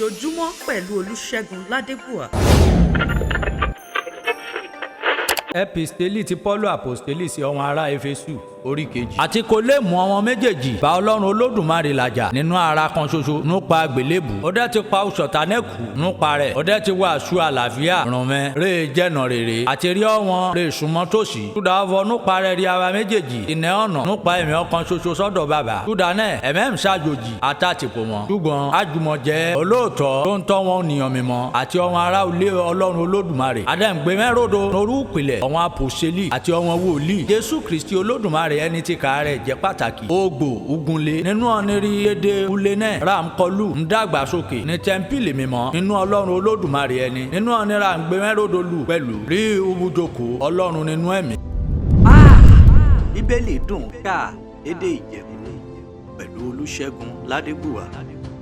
ojoojúmọ́ pẹ̀lú Olúṣẹ́gun Ládébùà. Episteli ti Pọ́ọ̀lù àpòstélì sí àwọn ará Éfésù orí kejì. Àti kò lè mú àwọn méjèèjì bá Ọlọ́run Olódùmarè làjà nínú ara kan ṣoṣo nípa àgbélébù. Ó dẹ̀ ti pa Ṣọ̀tánẹ́kù nípa rẹ̀. Ó dẹ̀ ti wàásù àlàáfíà rànmẹ́ rè jẹ́nà rere. Àti rí ọ̀wọ́n rè súnmọ́ tòsí. Túdà ọ̀fọ̀ nípa rẹ̀ rí ara méjèèjì. Ìnẹ́ ọ̀nà nípa ẹ̀mí ọkàn ṣoṣo sọ́dọ̀ bàbá. Túdà náà ẹ̀mẹ́m ṣàjòjì àtàtìpó wọn. Ṣùgbọ́n àjùmọ̀jẹ́ olóòótọ́ tó ń tọ́ wọn ènìyàn mímọ́ àti ọmọ ará ilé Ọlọ́run Olódùmarè. Àdẹ̀ǹgbé mẹ́rọ̀dọ̀ lórú ìpìlẹ̀ àwọn apòstélì àti àwọn wòlíì. Jésù Kristi Olódùmarè ẹni tí ká rẹ̀ jẹ́ pàtàkì. Ògbò ugunlé nínú ọ̀nìrí èdè ulé náà rámkọlù ń dàgbàsókè ní tẹ́ḿpìlì mímọ́ nínú Ọlọ́run Olódùmarè ẹni nínú ọ̀nìrà ń gbé mẹ́rọ̀dọ̀lù pẹ̀lú rí ibùjókòó Ọlọ́run nínú ẹ̀mí. Bíbélì dùn ká èdè Ìjẹ̀bú pẹ̀lú Olúṣẹ́gun Ládébùà.